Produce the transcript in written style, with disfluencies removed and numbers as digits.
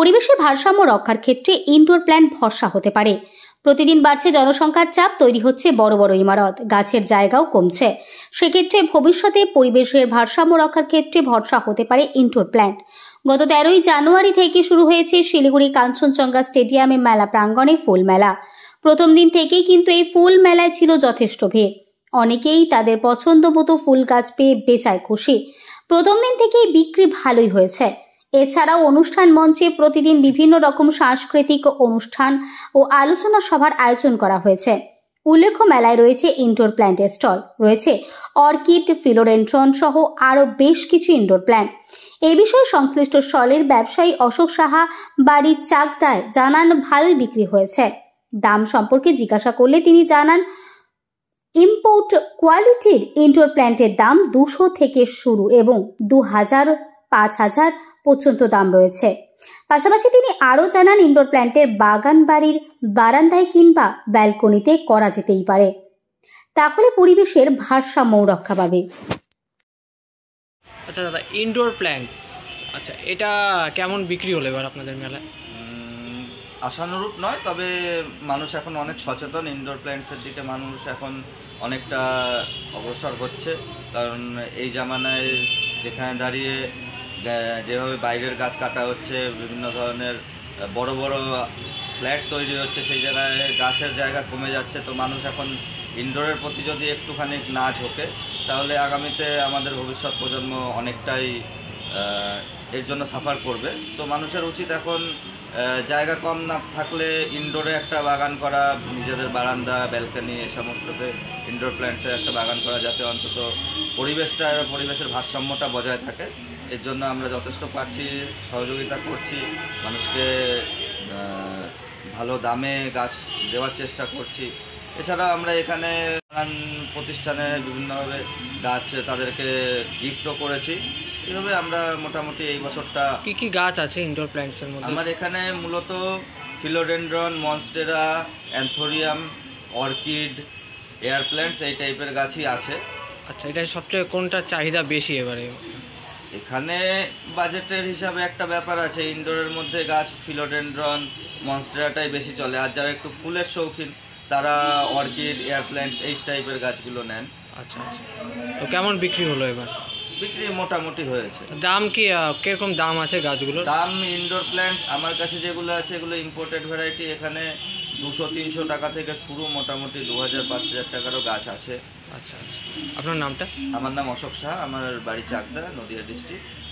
পরিবেশের ভারসাম্য রক্ষার ক্ষেত্রে ইনডোর প্ল্যান্ট ভরসা হতে পারে। প্রতিদিন বাড়ছে জনসংখ্যার চাপ, তৈরি হচ্ছে বড় বড় ইমারত, গাছের জায়গাও কমছে। সেক্ষেত্রে ভবিষ্যতে পরিবেশের ভারসাম্য রক্ষার ক্ষেত্রে ভরসা হতে পারে ইনডোর প্ল্যান্ট। গত 13ই জানুয়ারি থেকে শুরু হয়েছে শিলিগুড়ি কাঞ্চনজঙ্ঘা স্টেডিয়ামে মেলা প্রাঙ্গণে ফুল মেলা। প্রথম দিন থেকেই কিন্তু এই ফুল মেলায় ছিল যথেষ্ট ভিড়। অনেকেই তাদের পছন্দ মতো ফুল গাছ পেয়ে বেচায় খুশি। প্রথম দিন থেকেই বিক্রি ভালোই হয়েছে। এছাড়াও অনুষ্ঠান মঞ্চে প্রতিদিন বিভিন্ন রকম সাংস্কৃতিক অনুষ্ঠান ও আলোচনা সভার আয়োজন করা হয়েছে। উল্লেখ্য, মেলায় রয়েছে ইনডোর প্ল্যান্টের স্টল, রয়েছে অর্কিড, ফিলোডেন্ড্রন সহ আরও বেশ কিছু ইনডোর প্ল্যান্ট। এই বিষয়ে সংশ্লিষ্ট স্টলের ব্যবসায়ী অশোক সাহা বাড়ির চাকদায় জানান, ভালোই বিক্রি হয়েছে। দাম সম্পর্কে জিজ্ঞাসা করলে তিনি জানান, ইম্পোর্ট কোয়ালিটির ইনডোর প্ল্যান্টের দাম 200 থেকে শুরু এবং 2000, 5000 পর্যন্ত দাম রয়েছে। পাশাপাশি তিনি আরও জানান, ইনডোর প্ল্যান্টের বাগান বাড়ির বারান্দায় কিংবা ব্যালকনিতে করা যেতেই পারে, তাহলে পরিবেশের ভারসাম্য রক্ষা পাবে। আচ্ছা দাদা, ইনডোর প্ল্যান্টস, আচ্ছা এটা কেমন বিক্রি হলো এবার আপনাদের মেলায়? আশানুরূপ নয়, তবে মানুষ এখন অনেক সচেতন। ইনডোর প্ল্যান্টসের দিকে মানুষ এখন অনেকটা অগ্রসর হচ্ছে, কারণ এই জামানায় যেখানে দাঁড়িয়ে যেভাবে বাইরের গাছ কাটা হচ্ছে, বিভিন্ন ধরনের বড় বড় ফ্ল্যাট তৈরি হচ্ছে, সেই জায়গায় গাছের জায়গা কমে যাচ্ছে। তো মানুষ এখন ইনডোরের প্রতি যদি একটুখানি না ঝোঁকে, তাহলে আগামীতে আমাদের ভবিষ্যৎ প্রজন্ম অনেকটাই এর জন্য সাফার করবে। তো মানুষের উচিত এখন জায়গা কম না থাকলে ইনডোরে একটা বাগান করা, নিজেদের বারান্দা, ব্যালকনি এ সমস্ততে ইনডোর প্ল্যান্টসের একটা বাগান করা, যাতে অন্তত পরিবেশের ভারসাম্যটা বজায় থাকে। এর জন্য আমরা যথেষ্ট পারছি সহযোগিতা করছি, মানুষকে ভালো দামে গাছ দেওয়ার চেষ্টা করছি। এছাড়া আমরা এখানে নানান প্রতিষ্ঠানে বিভিন্নভাবে গাছ তাদেরকে গিফটও করেছি। এইভাবে আমরা মোটামুটি এই বছরটা। কি কি গাছ আছে ইনডোর প্ল্যান্টসের মধ্যে? আমার এখানে মূলত philodendron, monstera, anthurium, orchid, air plants এই টাইপের গাছই আছে। আচ্ছা, এটা সবচেয়ে কোনটা চাহিদা বেশি এবারে? এখানে বাজেটের হিসাবে একটা ব্যাপার আছে। ইনডোরের মধ্যে গাছ ফিলোডেন্ড্রন, মনস্টেরাটাই বেশি চলে, আর যারা একটু ফুলের শৌখিন তারা অর্কিড, এয়ার প্ল্যান্টস এই টাইপের গাছগুলো নেন। আচ্ছা আচ্ছা, তো কেমন বিক্রি হলো এবার? বিক্রি মোটামুটি হয়েছে। দাম কি কিরকম দাম আছে গাছগুলোর? দাম ইনডোর প্ল্যান্টস আমার কাছে যেগুলো আছে এগুলো ইম্পোর্টেড ভ্যারাইটি। এখানে 200-300 টাকা থেকে শুরু, মোটামুটি 2000-5000 টাকারও গাছ আছে। আচ্ছা আচ্ছা, আপনার নামটা? আমার নাম অশোক সাহা, আমার বাড়ি চাকদা, নদিয়া ডিস্ট্রিক্ট।